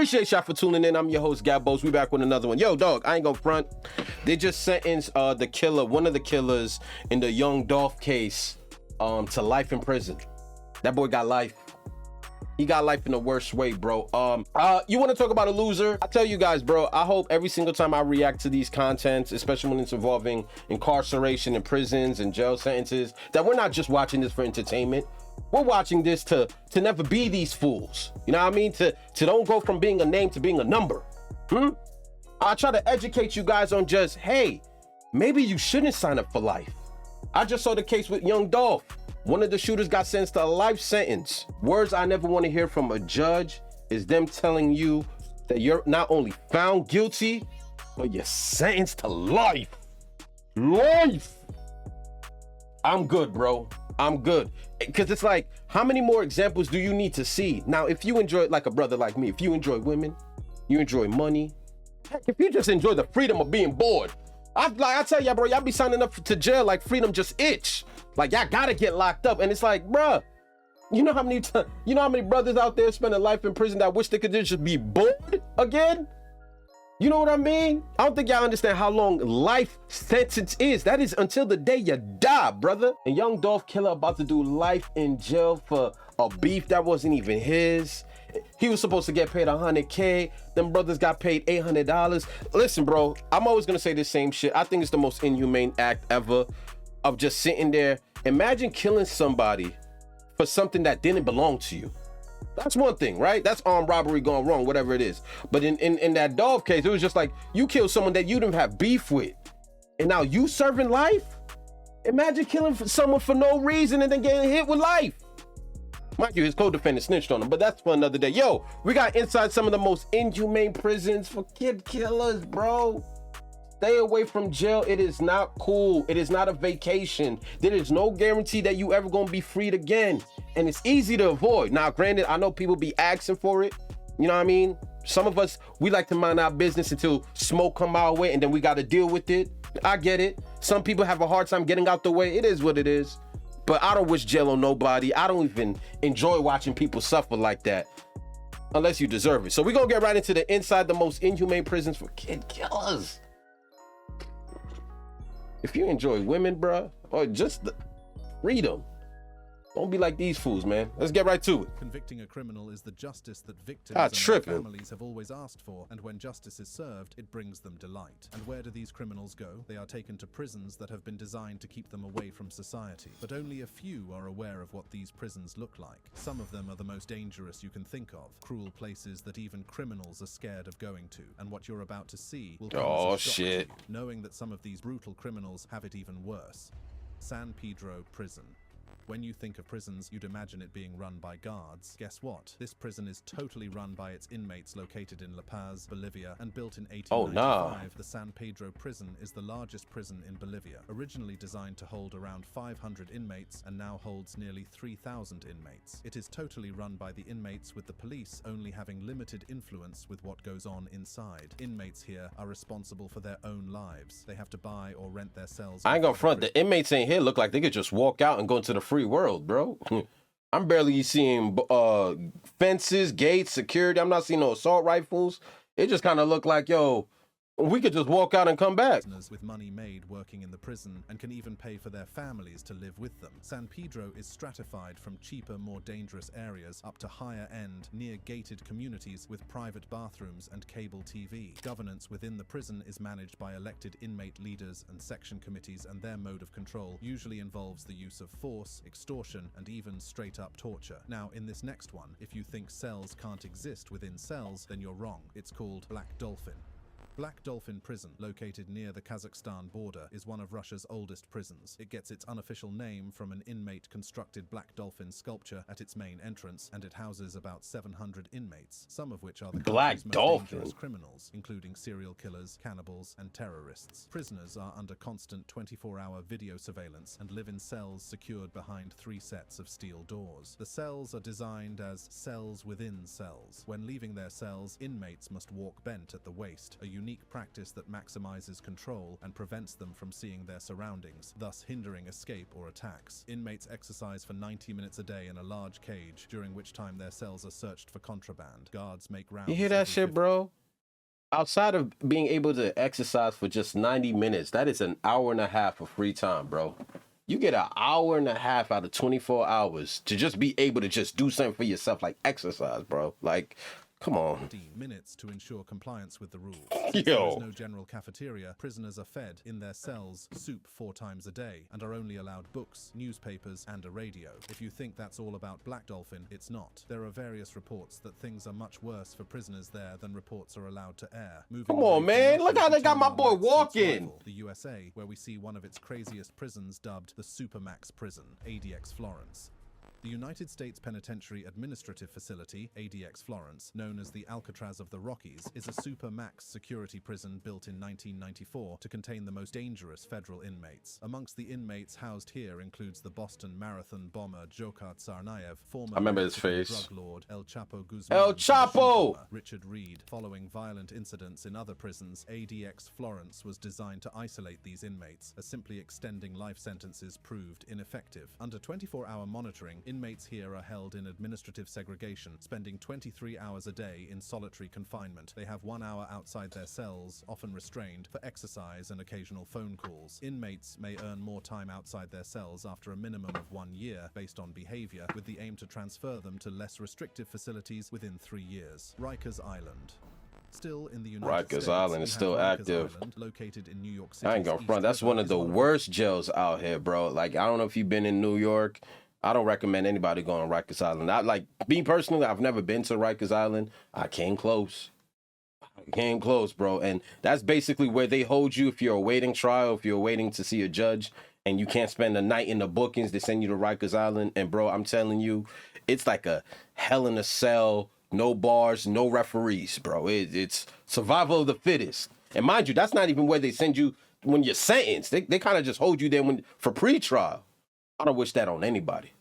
Appreciate y'all for tuning in. I'm your host, Gabos. We back with another one. Yo, dog, I ain't gonna front. They just sentenced the killer, one of the killers in the Young Dolph case, to life in prison. That boy got life. He got life in the worst way, bro. You want to talk about a loser? I tell you guys, bro, I hope every single time I react to these contents, especially when it's involving incarceration and prisons and jail sentences, that we're not just watching this for entertainment. We're watching this to never be these fools. You know what I mean? To don't go from being a name to being a number. I try to educate you guys on just, hey, maybe you shouldn't sign up for life. I just saw the case with Young Dolph. One of the shooters got sentenced to a life sentence. Words I never want to hear from a judge is them telling you that you're not only found guilty, but you're sentenced to life. Life. I'm good, bro. I'm good. Because it's like, how many more examples do you need to see? Now, if you enjoy, like a brother like me, if you enjoy women, you enjoy money, heck, if you just enjoy the freedom of being bored, I tell y'all, bro, y'all be signing up to jail like freedom just itch. Like, y'all gotta get locked up. And it's like, bruh, you know how many brothers out there spend a life in prison that wish they could just be bored again? You know what I mean? I don't think y'all understand how long life sentence is. That is until the day you die, brother. And Young Dolph killer about to do life in jail for a beef that wasn't even his. He was supposed to get paid $100K. Them brothers got paid $800. Listen, bro, I'm always gonna say the same shit. I think it's the most inhumane act ever of just sitting there. Imagine killing somebody for something that didn't belong to you. That's one thing, right? That's armed robbery gone wrong, whatever it is. But in that Dolph case, it was just like, you killed someone that you didn't have beef with, and now you serving life? Imagine killing someone for no reason and then getting hit with life. Mind you, his co-defendant snitched on him, but that's for another day. Yo, we got inside some of the most inhumane prisons for kid killers, bro. Stay away from jail. It is not cool. It is not a vacation. There is no guarantee that you ever gonna be freed again. And it's easy to avoid. Now, granted, I know people be asking for it. You know what I mean? Some of us, we like to mind our business until smoke come our way and then we gotta deal with it. I get it. Some people have a hard time getting out the way. It is what it is. But I don't wish jail on nobody. I don't even enjoy watching people suffer like that unless you deserve it. So we're gonna get right into the inside the most inhumane prisons for kid killers. If you enjoy women, bruh, or just the freedom, don't be like these fools, man. Let's get right to it. Convicting a criminal is the justice that victims and their families have always asked for, and when justice is served, it brings them delight. And where do these criminals go? They are taken to prisons that have been designed to keep them away from society. But only a few are aware of what these prisons look like. Some of them are the most dangerous you can think of, cruel places that even criminals are scared of going to. And what you're about to see will come as a shock to you, knowing that some of these brutal criminals have it even worse. San Pedro Prison. When you think of prisons, you'd imagine it being run by guards. Guess what? This prison is totally run by its inmates located in La Paz, Bolivia, and built in 1895. The San Pedro prison is the largest prison in Bolivia. Originally designed to hold around 500 inmates and now holds nearly 3,000 inmates. It is totally run by the inmates, with the police only having limited influence with what goes on inside. Inmates here are responsible for their own lives. They have to buy or rent their cells. I ain't gonna front, the inmates in here look like they could just walk out and go into the free world, bro. I'm barely seeing fences, gates, security. I'm not seeing no assault rifles. It just kind of looked like, yo, we could just walk out and come back. With money made working in the prison and can even pay for their families to live with them. San Pedro is stratified from cheaper, more dangerous areas up to higher end, near gated communities with private bathrooms and cable TV. Governance within the prison is managed by elected inmate leaders and section committees, and their mode of control usually involves the use of force, extortion, and even straight up torture. Now, in this next one, if you think cells can't exist within cells, then you're wrong. It's called Black Dolphin. Black Dolphin Prison, located near the Kazakhstan border, is one of Russia's oldest prisons. It gets its unofficial name from an inmate-constructed Black Dolphin sculpture at its main entrance, and it houses about 700 inmates, some of which are the country's most dangerous criminals, including serial killers, cannibals, and terrorists. Prisoners are under constant 24-hour video surveillance and live in cells secured behind 3 sets of steel doors. The cells are designed as cells within cells. When leaving their cells, inmates must walk bent at the waist. A unique practice that maximizes control and prevents them from seeing their surroundings, thus hindering escape or attacks. Inmates exercise for 90 minutes a day in a large cage, during which time their cells are searched for contraband. Guards make rounds. You hear that shit, bro? Outside of being able to exercise for just 90 minutes, that is an hour and a half of free time, bro. You get an hour and a half out of 24 hours to just be able to just do something for yourself, like exercise, bro. Like, come on. 15 minutes to ensure compliance with the rules. Yo. There is no general cafeteria. Prisoners are fed in their cells soup 4 times a day and are only allowed books, newspapers, and a radio. If you think that's all about Black Dolphin, it's not. There are various reports that things are much worse for prisoners there than reports are allowed to air. Come on, man. Look how they got my boy walking. The USA, where we see one of its craziest prisons dubbed the Supermax Prison, ADX Florence. The United States Penitentiary Administrative Facility, ADX Florence, known as the Alcatraz of the Rockies, is a super-max security prison built in 1994 to contain the most dangerous federal inmates. Amongst the inmates housed here includes the Boston Marathon bomber Dzhokhar Tsarnaev, former I remember his face. drug lord El Chapo Guzman, El Chapo! Richard Reed. Following violent incidents in other prisons, ADX Florence was designed to isolate these inmates, as simply extending life sentences proved ineffective. Under 24-hour monitoring, inmates here are held in administrative segregation, spending 23 hours a day in solitary confinement. They have 1 hour outside their cells, often restrained, for exercise and occasional phone calls. Inmates may earn more time outside their cells after a minimum of 1 year, based on behavior, with the aim to transfer them to less restrictive facilities within 3 years. Rikers Island. Still in the United States, Rikers Island is still active. Island, located in New York City. I ain't gonna front. That's one of the worst jails out here, bro. Like, I don't know if you've been in New York. I don't recommend anybody going to Rikers Island. Me personally, I've never been to Rikers Island. I came close. Bro. And that's basically where they hold you if you're awaiting trial, if you're waiting to see a judge, and you can't spend the night in the bookings. They send you to Rikers Island. And, bro, I'm telling you, it's like a hell in a cell. No bars, no referees, bro. It's survival of the fittest. And mind you, that's not even where they send you when you're sentenced. They kind of just hold you there for pre-trial. I don't wish that on anybody.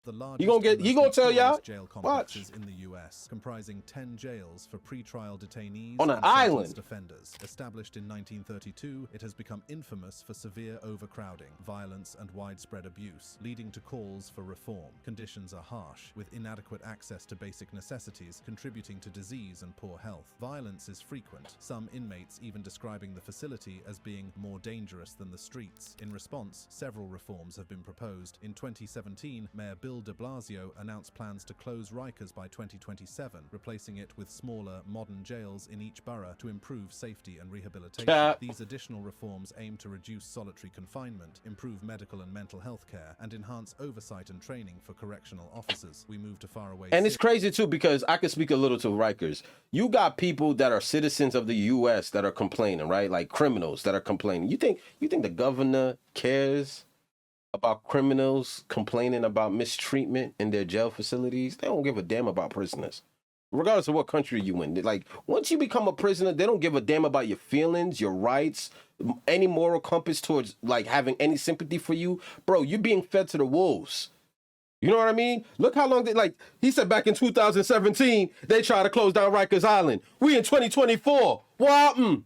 The He gonna tell y'all? jail Watch. complexes in the U.S., comprising 10 jails for pretrial detainees On an and island. sentenced offenders. Established in 1932, it has become infamous for severe overcrowding, violence, and widespread abuse, leading to calls for reform. Conditions are harsh, with inadequate access to basic necessities contributing to disease and poor health. Violence is frequent, some inmates even describing the facility as being more dangerous than the streets. In response, several reforms have been proposed. In 2017, Mayor Bill de Blasio announced plans to close Rikers by 2027, replacing it with smaller, modern jails in each borough to improve safety and rehabilitation. These additional reforms aim to reduce solitary confinement, improve medical and mental health care, and enhance oversight and training for correctional officers. We move to faraway. And it's crazy, too, because I can speak a little to Rikers. You got people that are citizens of the U.S. that are complaining, right? Like criminals that are complaining. You think the governor cares about criminals complaining about mistreatment in their jail facilities? They don't give a damn about prisoners, regardless of what country you in. Like, once you become a prisoner, they don't give a damn about your feelings, your rights, any moral compass towards like having any sympathy for you. Bro, you're being fed to the wolves. You know what I mean? Look how long he said back in 2017, they tried to close down Rikers Island. We in 2024. What happened?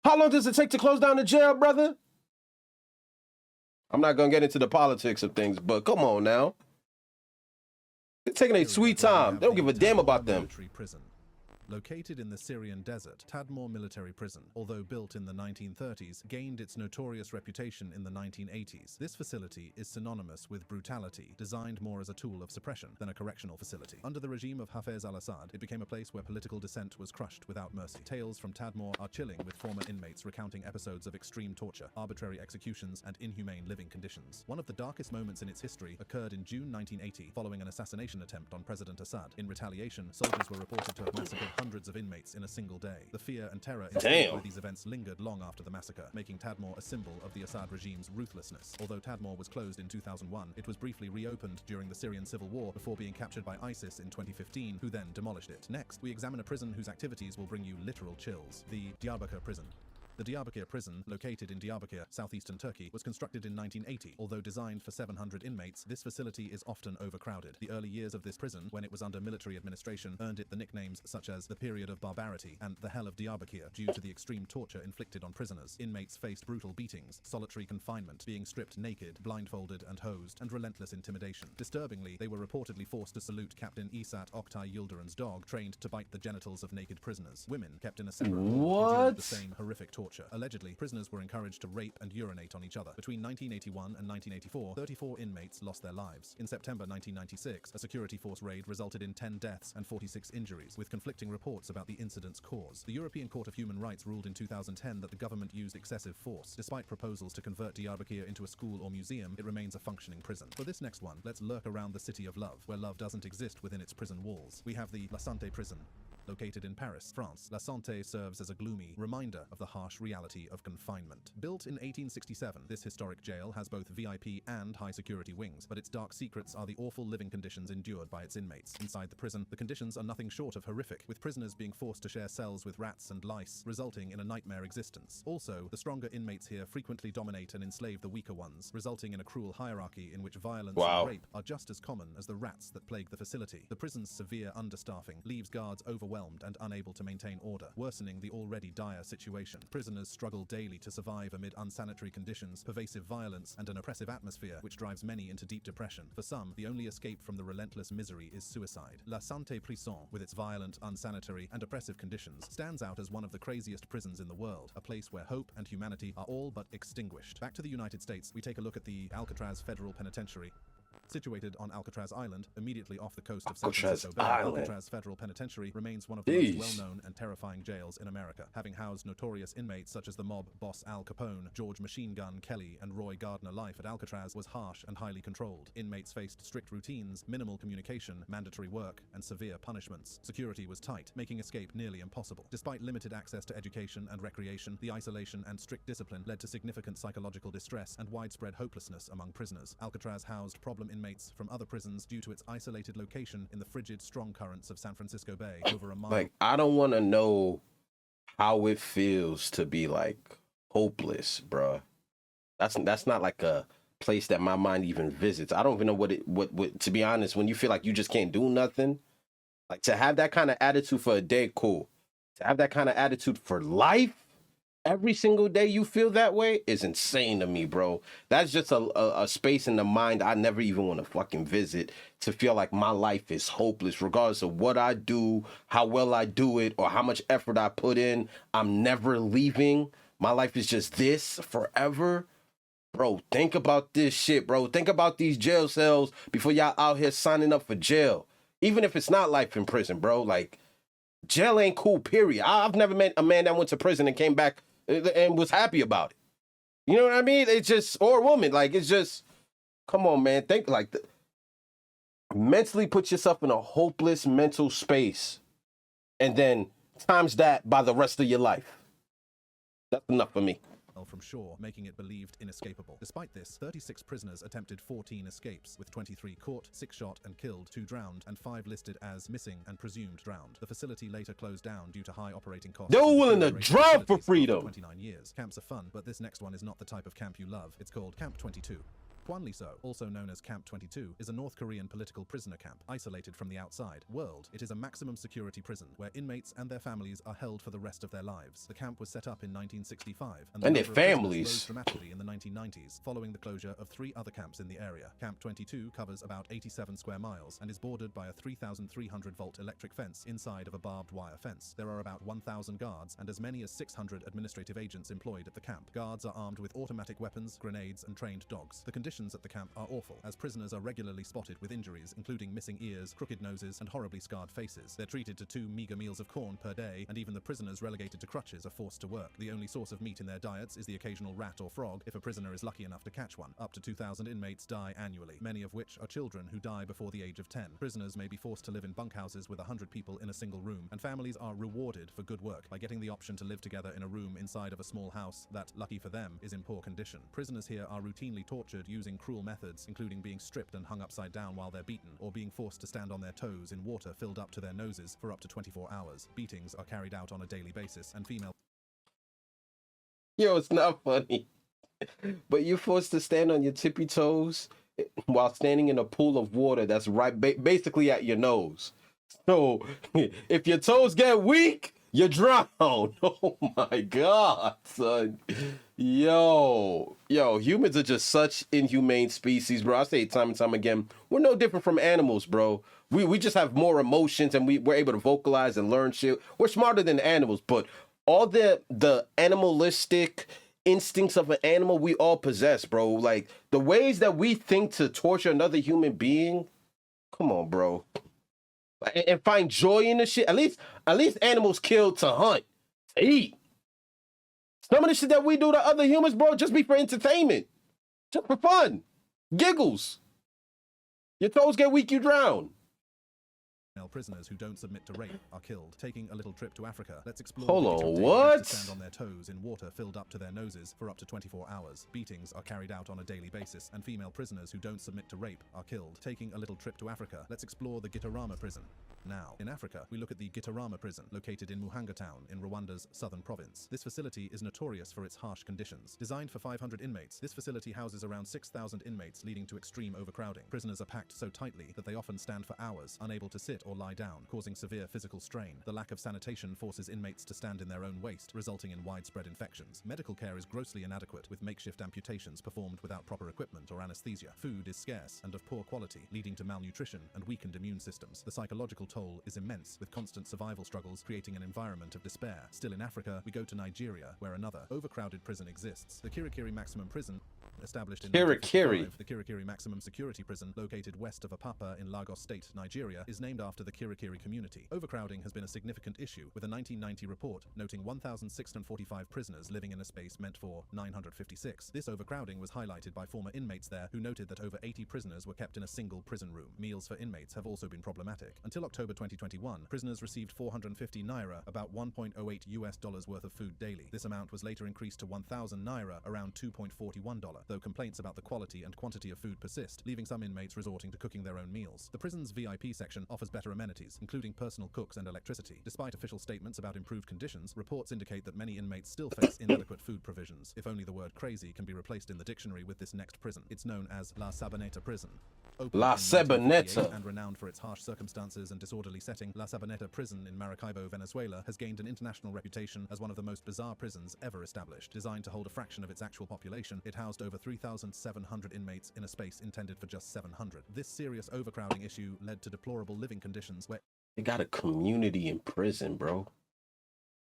How long does it take to close down the jail, brother? I'm not going to get into the politics of things, but come on now. They're taking a sweet time. They don't give a damn about them. Prison. Located in the Syrian desert, Tadmor Military Prison, although built in the 1930s, gained its notorious reputation in the 1980s. This facility is synonymous with brutality, designed more as a tool of suppression than a correctional facility. Under the regime of Hafez al-Assad, it became a place where political dissent was crushed without mercy. Tales from Tadmor are chilling, with former inmates recounting episodes of extreme torture, arbitrary executions, and inhumane living conditions. One of the darkest moments in its history occurred in June 1980, following an assassination attempt on President Assad. In retaliation, soldiers were reported to have massacred hundreds of inmates in a single day. The fear and terror inspired by these events lingered long after the massacre, making Tadmor a symbol of the Assad regime's ruthlessness. Although Tadmor was closed in 2001, it was briefly reopened during the Syrian civil war before being captured by ISIS in 2015, who then demolished it. Next, we examine a prison whose activities will bring you literal chills: the Diyarbakir prison. The Diyarbakir prison, located in Diyarbakir, southeastern Turkey, was constructed in 1980. Although designed for 700 inmates, this facility is often overcrowded. The early years of this prison, when it was under military administration, earned it the nicknames such as the Period of Barbarity and the Hell of Diyarbakir due to the extreme torture inflicted on prisoners. Inmates faced brutal beatings, solitary confinement, being stripped naked, blindfolded and hosed, and relentless intimidation. Disturbingly, they were reportedly forced to salute Captain Esat Oktay Yildirim's dog, trained to bite the genitals of naked prisoners. Women, kept in a separate ward, endured the same horrific torture. Allegedly, prisoners were encouraged to rape and urinate on each other. Between 1981 and 1984, 34 inmates lost their lives. In September 1996, a security force raid resulted in 10 deaths and 46 injuries, with conflicting reports about the incident's cause. The European Court of Human Rights ruled in 2010 that the government used excessive force. Despite proposals to convert Diyarbakir into a school or museum, it remains a functioning prison. For this next one, let's lurk around the city of love, where love doesn't exist within its prison walls. We have the La Santé prison. Located in Paris, France, La Santé serves as a gloomy reminder of the harsh reality of confinement. Built in 1867, this historic jail has both VIP and high-security wings, but its dark secrets are the awful living conditions endured by its inmates. Inside the prison, the conditions are nothing short of horrific, with prisoners being forced to share cells with rats and lice, resulting in a nightmare existence. Also, the stronger inmates here frequently dominate and enslave the weaker ones, resulting in a cruel hierarchy in which violence and rape are just as common as the rats that plague the facility. The prison's severe understaffing leaves guards overwhelmed and unable to maintain order, worsening the already dire situation. Prisoners struggle daily to survive amid unsanitary conditions, pervasive violence, and an oppressive atmosphere which drives many into deep depression. For some, the only escape from the relentless misery is suicide. La Santé Prison, with its violent, unsanitary, and oppressive conditions, stands out as one of the craziest prisons in the world, a place where hope and humanity are all but extinguished. Back to the United States, we take a look at the Alcatraz Federal Penitentiary. Situated on Alcatraz Island, immediately off the coast of San Francisco Bay, Alcatraz Federal Penitentiary remains one of the most well-known and terrifying jails in America, having housed notorious inmates such as the mob boss Al Capone, George Machine Gun Kelly, and Roy Gardner. Life at Alcatraz was harsh and highly controlled. Inmates faced strict routines, minimal communication, mandatory work, and severe punishments. Security was tight, making escape nearly impossible. Despite limited access to education and recreation, the isolation and strict discipline led to significant psychological distress and widespread hopelessness among prisoners. Alcatraz housed problem inmates from other prisons due to its isolated location in the frigid strong currents of San Francisco Bay over a mile. Like, I don't want to know how it feels to be like hopeless, bruh. That's not like a place that my mind even visits. I don't even know what to be honest, when you feel like you just can't do nothing, like to have that kind of attitude for a day, cool. To have that kind of attitude for life, every single day you feel that way is insane to me, bro. That's just a space in the mind I never even want to fucking visit, to feel like my life is hopeless regardless of what I do, how well I do it, or how much effort I put in. I'm never leaving. My life is just this forever. Bro, think about this shit, bro. Think about these jail cells before y'all out here signing up for jail. Even if it's not life in prison, bro. Like, jail ain't cool, period. I've never met a man that went to prison and came back and was happy about it. You know what I mean? It's just, or a woman, like, it's just, come on, man. Think like mentally put yourself in a hopeless mental space and then times that by the rest of your life. That's enough for me. From shore, making it believed inescapable. Despite this, 36 prisoners attempted 14 escapes, with 23 caught, 6 shot and killed, 2 drowned, and 5 listed as missing and presumed drowned. The facility later closed down due to high operating costs. They were willing to drown for freedom. 29 years. Camps are fun, but this next one is not the type of camp you love. It's called Camp 22. Kwanli-so, also known as Camp 22, is a North Korean political prisoner camp, isolated from the outside world. It is a maximum security prison, where inmates and their families are held for the rest of their lives. The camp was set up in 1965, and their families rose dramatically in the 1990s, following the closure of 3 other camps in the area. Camp 22 covers about 87 square miles, and is bordered by a 3,300-volt electric fence inside of a barbed wire fence. There are about 1,000 guards, and as many as 600 administrative agents employed at the camp. Guards are armed with automatic weapons, grenades, and trained dogs. The conditions at the camp are awful, as prisoners are regularly spotted with injuries, including missing ears, crooked noses, and horribly scarred faces. They're treated to 2 meager meals of corn per day, and even the prisoners relegated to crutches are forced to work. The only source of meat in their diets is the occasional rat or frog, if a prisoner is lucky enough to catch one. Up to 2,000 inmates die annually, many of which are children who die before the age of 10. Prisoners may be forced to live in bunkhouses with 100 people in a single room, and families are rewarded for good work by getting the option to live together in a room inside of a small house that, lucky for them, is in poor condition. Prisoners here are routinely tortured using cruel methods, including being stripped and hung upside down while they're beaten, or being forced to stand on their toes in water filled up to their noses for up to 24 hours. Beatings are carried out on a daily basis, and female Yo, it's not funny. But you're forced to stand on your tippy toes while standing in a pool of water that's right basically at your nose. So if your toes get weak, you drown. Oh my god, son. Yo, humans are just such inhumane species, bro. I say it time and time again. We're no different from animals, bro. We just have more emotions and we're able to vocalize and learn shit. We're smarter than animals, but all the animalistic instincts of an animal we all possess, bro. Like the ways that we think to torture another human being. Come on, bro. And find joy in the shit. At least animals kill to hunt, to eat. Some of the shit that we do to other humans, bro, just be for entertainment, just for fun, giggles. Your toes get weak, you drown. Prisoners who don't submit to rape are killed. Taking a little trip to Africa, let's explore. Hold on, what? To stand on their toes in water filled up to their noses for up to 24 hours. Beatings are carried out on a daily basis, and female prisoners who don't submit to rape are killed. Taking a little trip to Africa, let's explore the Gitarama prison. Now, in Africa, we look at the Gitarama prison, located in Muhanga town in Rwanda's southern province. This facility is notorious for its harsh conditions. Designed for 500 inmates, this facility houses around 6,000 inmates, leading to extreme overcrowding. Prisoners are packed so tightly that they often stand for hours, unable to sit or lie down, causing severe physical strain. The lack of sanitation forces inmates to stand in their own waste, resulting in widespread infections. Medical care is grossly inadequate, with makeshift amputations performed without proper equipment or anesthesia. Food is scarce and of poor quality, leading to malnutrition and weakened immune systems. The psychological toll is immense, with constant survival struggles creating an environment of despair. Still in Africa, we go to Nigeria, where another overcrowded prison exists. The Kirikiri Maximum Prison, established in 1955, the Kirikiri Maximum Security Prison, located west of Apapa in Lagos State, Nigeria, is named after the Kirikiri community. Overcrowding has been a significant issue, with a 1990 report noting 1,645 prisoners living in a space meant for 956. This overcrowding was highlighted by former inmates there, who noted that over 80 prisoners were kept in a single prison room. Meals for inmates have also been problematic. Until October 2021, prisoners received 450 naira, about $1.08 worth of food daily. This amount was later increased to 1,000 naira, around $2.41, though complaints about the quality and quantity of food persist, leaving some inmates resorting to cooking their own meals. The prison's VIP section offers better amenities, including personal cooks and electricity. Despite official statements about improved conditions, reports indicate that many inmates still face inadequate food provisions. If only the word crazy can be replaced in the dictionary with this next prison. It's known as La Sabaneta Prison. La Sabaneta. And renowned for its harsh circumstances and disorderly setting, La Sabaneta Prison in Maracaibo, Venezuela, has gained an international reputation as one of the most bizarre prisons ever established. Designed to hold a fraction of its actual population, it housed over 3,700 inmates in a space intended for just 700. This serious overcrowding issue led to deplorable living conditions where they got a community in prison, bro.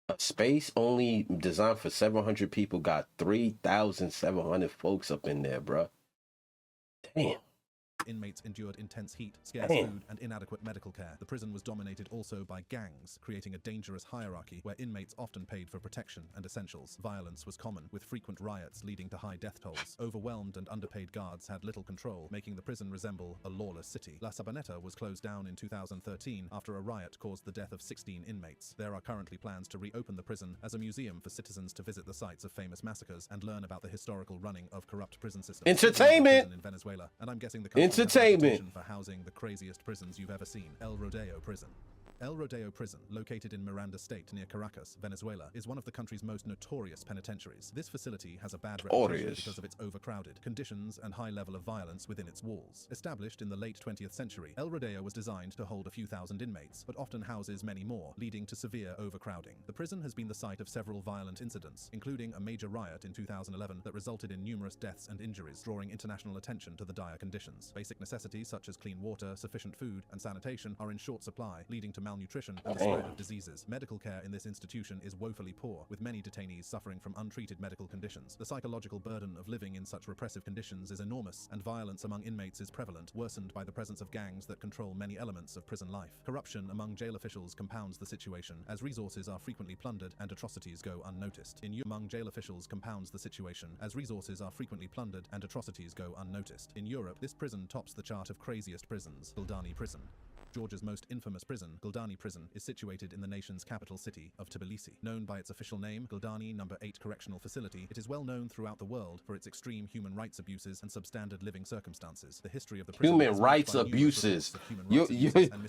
A space only designed for 700 people got 3,700 folks up in there, bro. Damn. Inmates endured intense heat, scarce food, and inadequate medical care. The prison was dominated also by gangs, creating a dangerous hierarchy where inmates often paid for protection and essentials. Violence was common, with frequent riots leading to high death tolls. Overwhelmed and underpaid guards had little control, making the prison resemble a lawless city. La Sabaneta was closed down in 2013 after a riot caused the death of 16 inmates. There are currently plans to reopen the prison as a museum for citizens to visit the sites of famous massacres and learn about the historical running of corrupt prison systems. Entertainment in Venezuela, and I'm guessing the entertainment for housing the craziest prisons you've ever seen. El Rodeo Prison. El Rodeo Prison, located in Miranda State near Caracas, Venezuela, is one of the country's most notorious penitentiaries. This facility has a bad reputation because of its overcrowded conditions and high level of violence within its walls. Established in the late 20th century, El Rodeo was designed to hold a few thousand inmates, but often houses many more, leading to severe overcrowding. The prison has been the site of several violent incidents, including a major riot in 2011 that resulted in numerous deaths and injuries, drawing international attention to the dire conditions. Basic necessities such as clean water, sufficient food, and sanitation are in short supply, leading to malnutrition and the spread of diseases. Medical care in this institution is woefully poor, with many detainees suffering from untreated medical conditions. The psychological burden of living in such repressive conditions is enormous, and violence among inmates is prevalent, worsened by the presence of gangs that control many elements of prison life. Corruption among jail officials compounds the situation, as resources are frequently plundered and atrocities go unnoticed. Among jail officials compounds the situation, as resources are frequently plundered and atrocities go unnoticed. In Europe, this prison tops the chart of craziest prisons, Guldani Prison. Georgia's most infamous prison, Guldani Prison, is situated in the nation's capital city of Tbilisi. Known by its official name, Guldani No. 8 Correctional Facility, it is well known throughout the world for its extreme human rights abuses and substandard living circumstances. The history of the prison human rights abuses.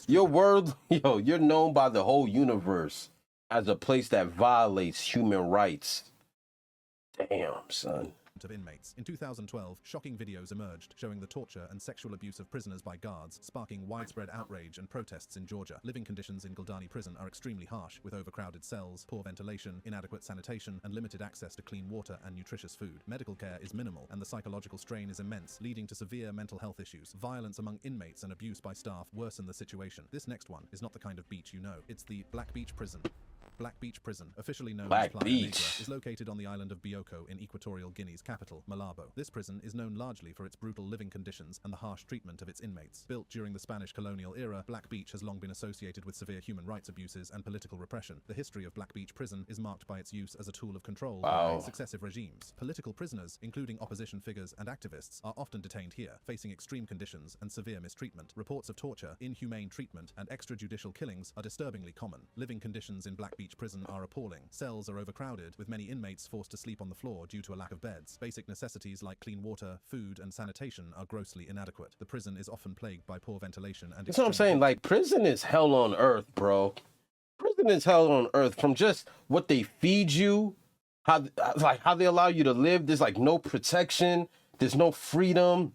Your world, you're known by the whole universe as a place that violates human rights. Damn, son. Of inmates. In 2012, shocking videos emerged showing the torture and sexual abuse of prisoners by guards, sparking widespread outrage and protests in Georgia. Living conditions in Guldani prison are extremely harsh, with overcrowded cells, poor ventilation, inadequate sanitation, and limited access to clean water and nutritious food. Medical care is minimal, and the psychological strain is immense, leading to severe mental health issues. Violence among inmates and abuse by staff worsen the situation. This next one is not the kind of beach you know. It's the Black Beach Prison. Black Beach Prison, officially known as Playa Negra, is located on the island of Bioko in Equatorial Guinea's capital, Malabo. This prison is known largely for its brutal living conditions and the harsh treatment of its inmates. Built during the Spanish colonial era, Black Beach has long been associated with severe human rights abuses and political repression. The history of Black Beach Prison is marked by its use as a tool of control by successive regimes. Political prisoners, including opposition figures and activists, are often detained here, facing extreme conditions and severe mistreatment. Reports of torture, inhumane treatment, and extrajudicial killings are disturbingly common. Living conditions in Black Beach Prison are appalling. Cells are overcrowded, with many inmates forced to sleep on the floor due to a lack of beds. Basic necessities like clean water, food, and sanitation are grossly inadequate. The prison is often plagued by poor ventilation and... That's what I'm saying. Like, prison is hell on earth, bro. Prison is hell on earth. From just what they feed you, how they allow you to live. There's like no protection. There's no freedom.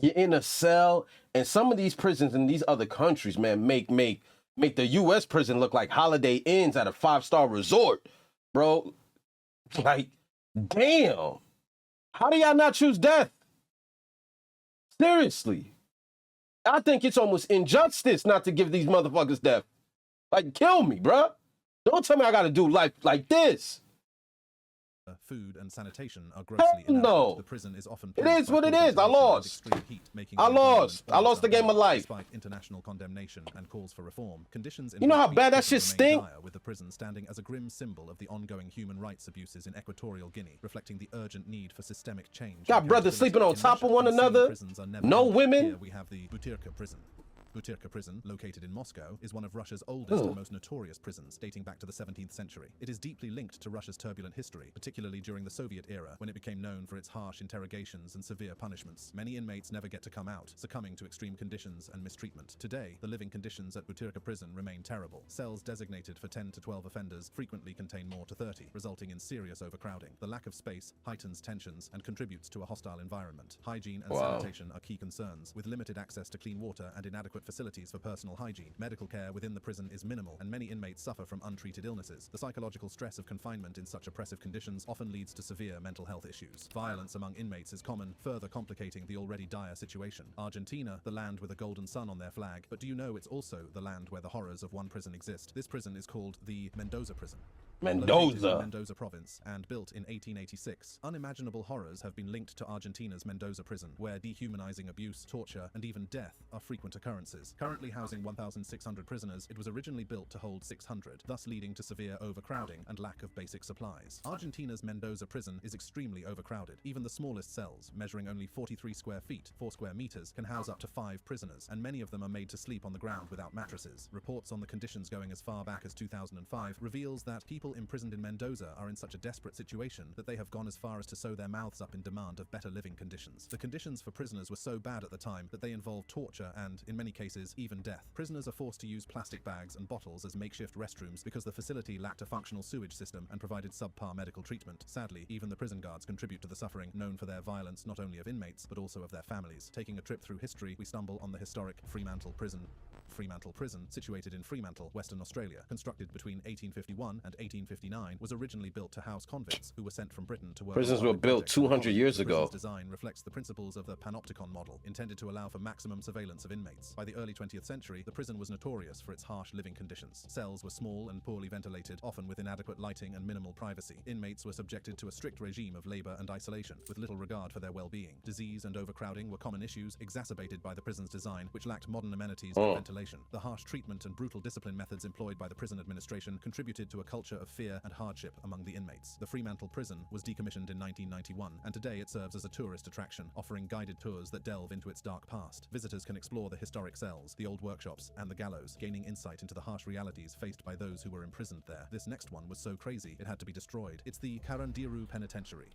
You're in a cell. And some of these prisons in these other countries, man, make the U.S. prison look like Holiday Inns at a 5-star resort, bro. Like, damn. How do y'all not choose death? Seriously. I think it's almost injustice not to give these motherfuckers death. Like, kill me, bro. Don't tell me I gotta do life like this. Food and sanitation are grossly inadequate. No. The prison is often it is what it is. I lost. Heat, I lost the game of life. Despite international condemnation and calls for reform, conditions in you know how bad that shit stink? With the prison standing as a grim symbol of the ongoing human rights abuses in Equatorial Guinea, reflecting the urgent need for systemic change. Got brothers sleeping on top of one another. No women. Here we have the Butyrka prison. Butyrka prison, located in Moscow, is one of Russia's oldest and most notorious prisons, dating back to the 17th century. It is deeply linked to Russia's turbulent history, particularly during the Soviet era, when it became known for its harsh interrogations and severe punishments. Many inmates never get to come out, succumbing to extreme conditions and mistreatment. Today, the living conditions at Butyrka prison remain terrible. Cells designated for 10 to 12 offenders frequently contain more to 30, resulting in serious overcrowding. The lack of space heightens tensions and contributes to a hostile environment. Hygiene and sanitation are key concerns, with limited access to clean water and inadequate facilities for personal hygiene. Medical care within the prison is minimal, and many inmates suffer from untreated illnesses. The psychological stress of confinement in such oppressive conditions often leads to severe mental health issues. Violence among inmates is common, further complicating the already dire situation. Argentina, the land with a golden sun on their flag, but do you know it's also the land where the horrors of one prison exist? This prison is called the Mendoza prison. Located in Mendoza province and built in 1886. Unimaginable horrors have been linked to Argentina's Mendoza prison, where dehumanizing abuse, torture, and even death are frequent occurrences. Currently housing 1,600 prisoners, it was originally built to hold 600, thus leading to severe overcrowding and lack of basic supplies. Argentina's Mendoza prison is extremely overcrowded. Even the smallest cells, measuring only 43 square feet, 4 square meters, can house up to 5 prisoners, and many of them are made to sleep on the ground without mattresses. Reports on the conditions going as far back as 2005 reveals that people imprisoned in Mendoza are in such a desperate situation that they have gone as far as to sew their mouths up in demand of better living conditions. The conditions for prisoners were so bad at the time that they involved torture and, in many cases, even death. Prisoners are forced to use plastic bags and bottles as makeshift restrooms because the facility lacked a functional sewage system and provided subpar medical treatment. Sadly, even the prison guards contribute to the suffering, known for their violence not only of inmates, but also of their families. Taking a trip through history, we stumble on the historic Fremantle Prison. Fremantle Prison, situated in Fremantle, Western Australia, constructed between 1851 and 1859, was originally built to house convicts who were sent from Britain to work. Prisons were built 200 years ago. The design reflects the principles of the panopticon model, intended to allow for maximum surveillance of inmates. By the early 20th century, the prison was notorious for its harsh living conditions. Cells were small and poorly ventilated, often with inadequate lighting and minimal privacy. Inmates were subjected to a strict regime of labor and isolation, with little regard for their well-being. Disease and overcrowding were common issues, exacerbated by the prison's design, which lacked modern amenities and ventilation. The harsh treatment and brutal discipline methods employed by the prison administration contributed to a culture of fear and hardship among the inmates. The Fremantle prison was decommissioned in 1991, and today it serves as a tourist attraction, offering guided tours that delve into its dark past. Visitors can explore the historic cells, the old workshops, and the gallows, gaining insight into the harsh realities faced by those who were imprisoned there. This next one was so crazy, it had to be destroyed. It's the Carandiru Penitentiary.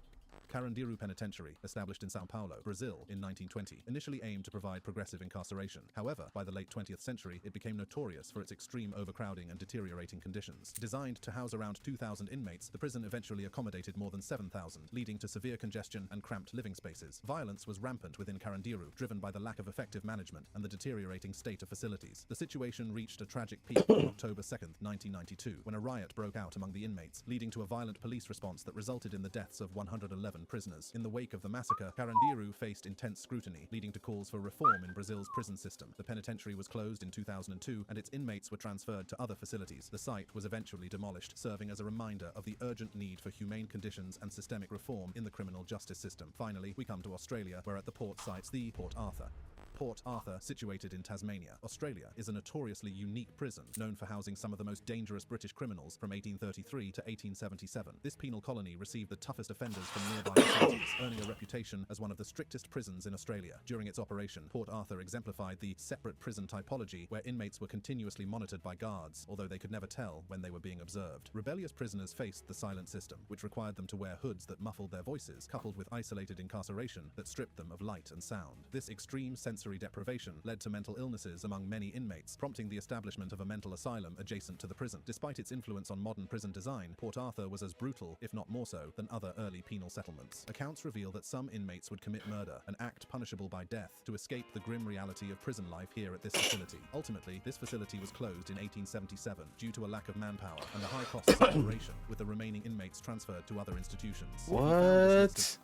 Carandiru Penitentiary, established in Sao Paulo, Brazil in 1920, initially aimed to provide progressive incarceration. However, by the late 20th century, it became notorious for its extreme overcrowding and deteriorating conditions. Designed to house around 2,000 inmates, the prison eventually accommodated more than 7,000, leading to severe congestion and cramped living spaces. Violence was rampant within Carandiru, driven by the lack of effective management and the deteriorating state of facilities. The situation reached a tragic peak on October 2nd, 1992, when a riot broke out among the inmates, leading to a violent police response that resulted in the deaths of 111 prisoners. In the wake of the massacre, Carandiru faced intense scrutiny, leading to calls for reform in Brazil's prison system. The penitentiary was closed in 2002, and its inmates were transferred to other facilities. The site was eventually demolished, serving as a reminder of the urgent need for humane conditions and systemic reform in the criminal justice system. Finally, we come to Australia, where at the port sites the Port Arthur. Port Arthur, situated in Tasmania, Australia, is a notoriously unique prison, known for housing some of the most dangerous British criminals from 1833 to 1877. This penal colony received the toughest offenders from nearby facilities, earning a reputation as one of the strictest prisons in Australia. During its operation, Port Arthur exemplified the separate prison typology, where inmates were continuously monitored by guards, although they could never tell when they were being observed. Rebellious prisoners faced the silent system, which required them to wear hoods that muffled their voices, coupled with isolated incarceration that stripped them of light and sound. This extreme sensory deprivation led to mental illnesses among many inmates, prompting the establishment of a mental asylum adjacent to the prison. Despite its influence on modern prison design, Port Arthur was as brutal, if not more so, than other early penal settlements. Accounts reveal that some inmates would commit murder, an act punishable by death, to escape the grim reality of prison life here at this facility. Ultimately, this facility was closed in 1877 due to a lack of manpower and the high costs of operation, with the remaining inmates transferred to other institutions. What?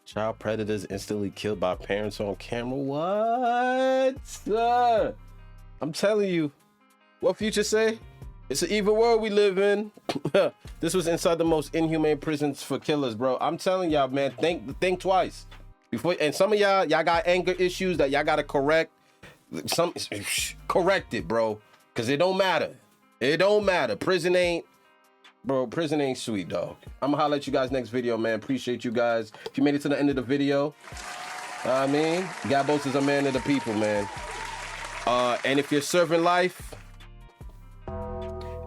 Child predators instantly killed by parents on camera. What? I'm telling you. What Future say? It's an evil world we live in. This was inside the most inhumane prisons for killers, bro. I'm telling y'all, man, think twice. Before, and some of y'all got anger issues that y'all gotta correct. Correct it, bro. Cause it don't matter. It don't matter. Prison ain't sweet, dog. I'm gonna holler at you guys next video, man. Appreciate you guys. If you made it to the end of the video, I mean, Gabos is a man of the people, man. And if you're serving life,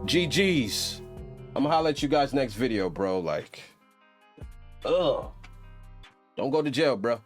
GG's. I'm gonna holler at you guys next video, bro. Like, don't go to jail, bro.